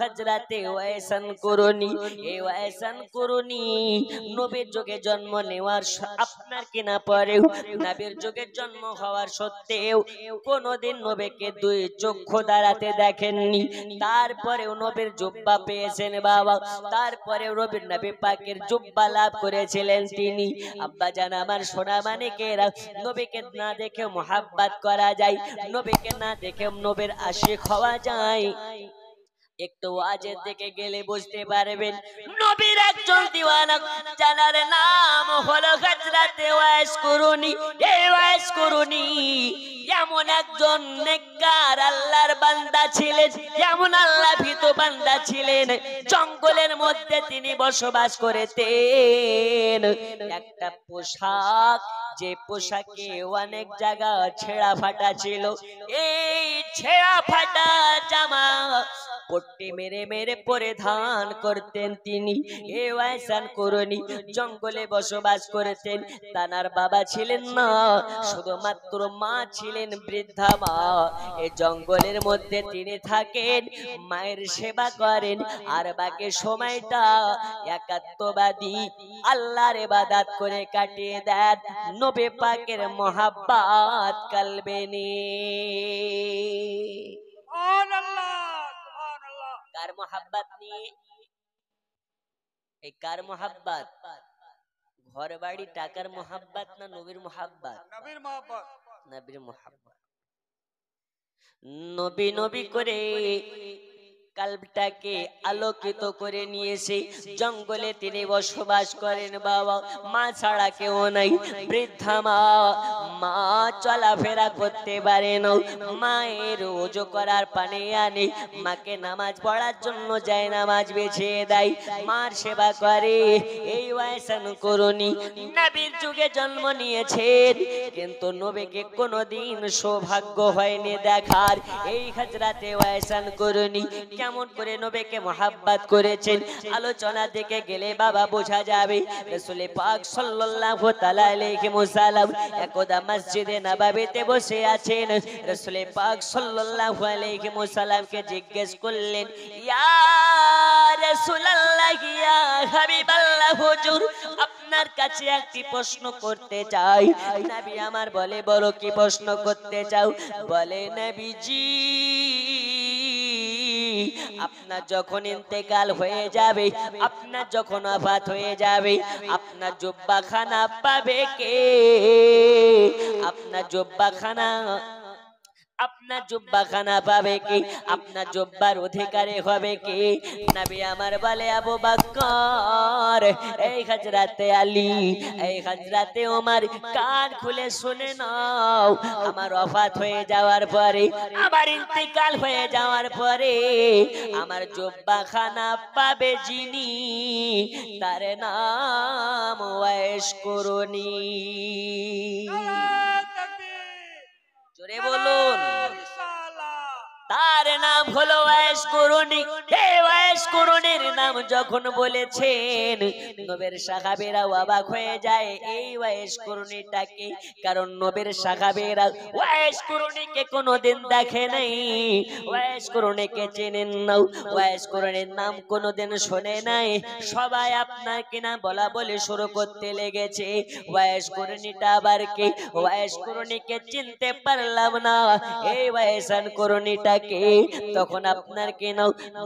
হযরতে ওয়াইসান কুরনি। এই ওয়াইসান কুরনি নবীর যুগে জন্ম নেওয়ার আপনার কিনা পরেও নবীর যুগে জন্ম হওয়ার সত্ত্বেও কোনদিন নবীকে দুই চক্ষু দ্বারাতে দেখেননি। তারপরেও নবীর জুব্বা পেয়েছেন বাবা, তারপরেও নবী পাকের জুব্বা লাভ করেছিলেন তিনি। আব্বাজান আমার সোনা মানিকেরা, নবীকে না দেখে মুহাব্বত করা যায়, নবীকে না দেখে নবীর আশিক হওয়া যায়। একটু ওয়াজের দিকে গেলে বুঝতে পারবেন নবীর একজন দিওয়ানা জানার নাম হলো হযরতে ওয়াইস কুরনি। এই ওয়াইস কুরনি এমন একজন নেককার আল্লাহর বান্দা ছিলেন, এমন আল্লাহ ভীত বান্দা ছিলেন। জঙ্গলের মধ্যে তিনি বসবাস করতেন। একটা পোশাক, যে পোশাকে অনেক জায়গা ছেঁড়া ফাটা ছিল, এই ছেঁড়া ফাটা জামা পট্টি মেরে মেরে পরিধান করতেন তিনি। এ ওয়াইসান কুরনি জঙ্গলে বসবাস করতেন। তানার বাবা ছিলেন না, শুধুমাত্র মা ছিলেন, বৃদ্ধা মা। এই জঙ্গলের মধ্যে তিনি থাকেন, মায়ের সেবা করেন, আর বাকি সময়টা একাত্মবাদী আল্লাহর ইবাদত করে কাটিয়ে দেন, নবী পাকের মুহাব্বত কলবে নিয়ে। কার মোহাব্বত নিয়ে? এই কার মোহাব্বত? ঘর বাড়ি টাকার মোহাব্বত না নবীর মোহাব্বত? নবীর মোহাব্বত। নবীর মোহাব্বত। নবী নবী করে কলবটাকে আলোকিত করে নিয়েছে। জঙ্গলে তিনি বসবাস করেন বাবা, মা ছাড়া কেউ নাই, বৃদ্ধা মা। মা চলাফেরা করতে পারে না, মায়ের ওযু করার পানি আনে, মাকে নামাজ পড়ার জন্য যায় নামাজ বিছিয়ে দেয়, মার সেবা করে। এই ওয়াইসান কুরনি নবীর যুগে জন্ম নিয়েছেন, কিন্তু নবীকে কোনোদিন সৌভাগ্য হয়নি দেখার। এই হযরতে ওয়াইসান কুরনি কেমন করে নবীকে মুহাব্বত করেছেন আলোচনা থেকে গেলে বাবা বোঝা যাবে। রাসূল পাক সাল্লাল্লাহু তাআলা আলাইহি ওয়াসাল্লাম একদা মসজিদে নববীতে বসে আছেন। রাসূল পাক সাল্লাল্লাহু আলাইহি ওয়াসাল্লামকে জিজ্ঞেস করলেন, ইয়া রাসূলুল্লাহ, ইয়া হাবিবাল্লাহ, হুজুর আপনার কাছে একটি প্রশ্ন করতে চাই। নবী আমার বলে, বলো কি প্রশ্ন করতে চাও? বলে, নবীজি আপনার যখন ইন্তেকাল হয়ে যাবে, আপনার যখন ওফাত হয়ে যাবে, আপনার জুব্বাখানা পাবে কে? আপনার জুব্বাখানা, আপনার জুব্বাখানা পাবে কি? আপনার জুব্বার অধিকারী হবে কি? নবী আমার বলে, আবু বকর, এই হযরতে আলী, এই হযরতে ওমর, কান খুলে শুনে নাও। আমার ওফাত হয়ে যাওয়ার পরে, আমার ইন্তেকাল হয়ে যাওয়ার পরে আমার জুব্বাখানা পাবে যিনি, তার নাম ওয়াইস কুরনি। জোরে বলুন। তার নাম হলো ওয়াইস কুরনি। এই ওয়াইস কুরনির নাম যখন বলেছেন নবীর সাহাবীরা অবাক হয়ে যায় এই ওয়াইস কুরনিটাকে, কারণ নবীর সাহাবীরা ওয়াইস কুরনিকে কোনোদিন দেখে নাই, ওয়াইস কুরনিকে চেনেন না, ওয়াইস কুরনির নাম কোনোদিন শুনে নাই। সবাই আপনার কিনা বলা বলে শুরু করতে লেগেছে, ওয়াইস কুরনিটা আবার কে? ওয়াইস কুরনিকে চিনতে পারলাম না, এই ওয়াইসান কুরনিটা কে? তখন আপনার কিনা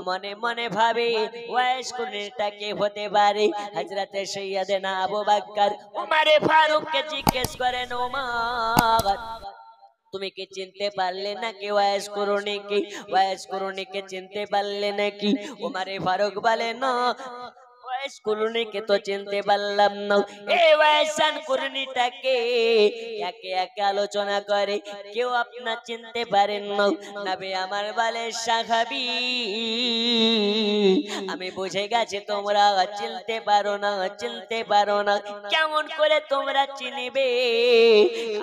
মনে মনে ভাবে ওয়াইস কুরনিটা কে হতে পারে? হযরতে সাইয়্যিদানা আবু বকর উমর ফারুক কে জিজ্ঞেস করেন, ওমর তুমি কি চিনতে পারলে নাকি ওয়াইস কুরনিকে? ওয়াইস কুরনিকে চিনতে পারলে নাকি? উমর ফারুক বলে, না ওয়াইস কুরনিকে তো চিনতে পারলাম না। এই ওয়াইসান কুরনিটাকে একে একে আলোচনা করে, কেউ আপনার চিনতে পারেন না। নবী আমার বলে, সাহাবী আমি বুঝে গেছি তোমরা চিনতে পারো না, চিনতে পারো না। কেমন করে তোমরা চিনবে?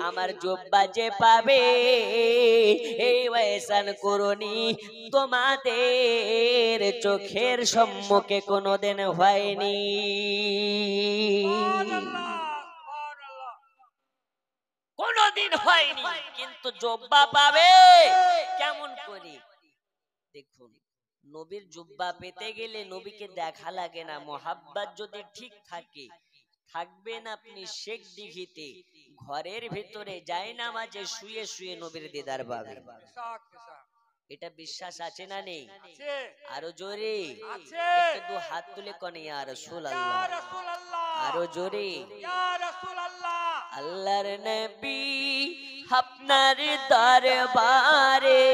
আমার জুব্বা যে পাবে এই ওয়াইসান কুরনি তোমাদের চোখের সম্মুখে কোনোদিন হয়নি। কোনোদিন হয়নি, কিন্তু জুব্বা পাবে কেমন করে? দেখুন নবীর জুব্বা পেতে গেলে নবীকে দেখা লাগে না, মোহাব্বত যদি ঠিক থাকে থাকবেন আপনি শেখ দিঘিতে ঘরের ভিতরে জায়নামাজে শুয়ে শুয়ে নবীর দিদার পাবেন। এটা বিশ্বাস আছে না নেই? আরো জোরে একটু দু হাত তুলে কোন ইয়া রাসূলুল্লাহ, আরো জোরে ইয়া রাসূলুল্লাহ। আল্লাহর নবী আপনার দরবারে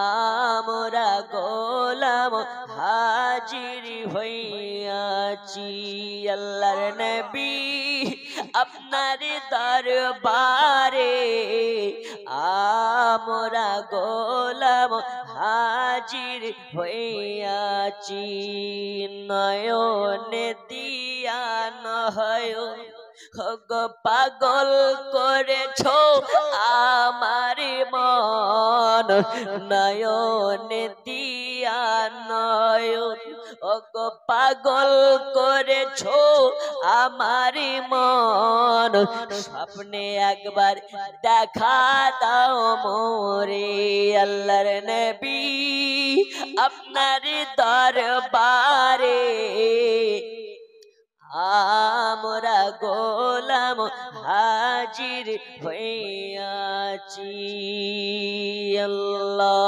আমরা গোলাম হাজির হইয়াছি। আল্লাহর নবী আপনার দরবারে আমরা গোলাম হাজির হইয়াছি। নয়নে দিয়া নয় গো পাগল করেছো আমার মন, নয়নে দিয়া নয়ন গো পাগল করেছো আমার মন, স্বপ্নে একবার দেখা দাও মোরে। আল্লাহর নবী আপনার দরবারে আমরা গোলাম হাজির হইয়াছি।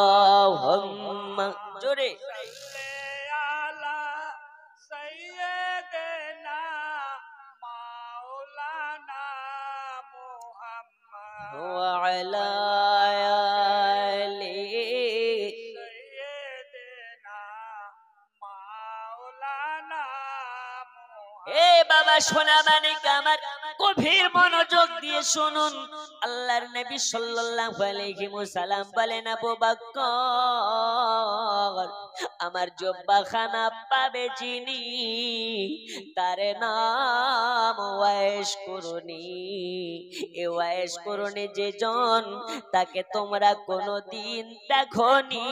আল্লাহুম্মা জোরে আলা সাইয়্যিদিনা মাওলানা মুহাম্মদ ওয়া আলা আলি সাইয়্যিদিনা মাওলানা। এ বাবা সোনা মানিক আমার, গভীর মনোযোগ দিয়ে শুনুন। আল্লাহর নবী সাল্লাল্লাহু আলাইহি ওয়াসাল্লাম বলেন, আবু বকর আমার জুব্বাখানা পাবে যিনি তার নাম ওয়াইস করুনি। এ ওয়াইস করুনি যে জন তাকে তোমরা কোনোদিন দেখোনি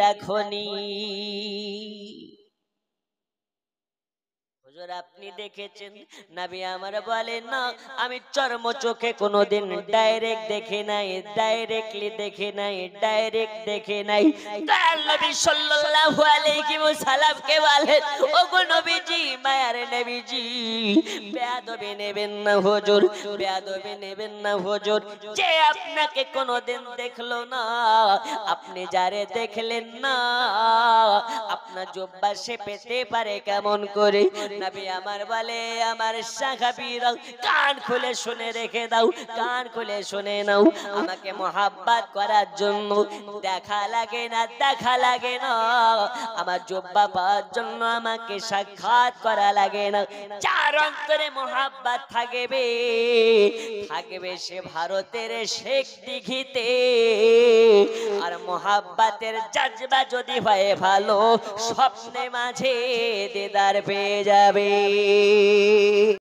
দেখোনি। আপনি দেখেছেন? নবী আমার বলেন না আমি চর্ম চোখে কোনোদিন ডাইরেক্ট দেখে নাই, ডাইরেক্টলি দেখে নাই, ডাইরেক্ট দেখে নাই। তার নবী সাল্লাল্লাহু আলাইহি ওয়াসাল্লাম কে বলেন, ওগো নবীজি, মায়ার নবীজি, বেয়াদবি নেবেন না হুজুর, বেয়াদবি নেবেন না হুজুর। যে আপনাকে কোনোদিন দেখলো না, আপনি যারে দেখলেন না, আপনার জুব্বা সে পেতে পারে কেমন করে? নবী আমার বলে, আমার সাহাবীরা কান খুলে শুনে রেখে দাও, কান খুলে শুনে নাও। আমাকে মোহাব্বত করার জন্য দেখা লাগে না, দেখা লাগে না। আমার জুব্বা পাওয়ার জন্য আমাকে সাক্ষাৎ করা লাগে না। যার অন্তরে মোহাব্বত থাকবে, থাকবে সে ভারতের শেখ দিঘিতে। আর মোহাব্বতের জজবা যদি হয় ভালো, স্বপ্নে মাঝে দিদার পেয়ে যাবে।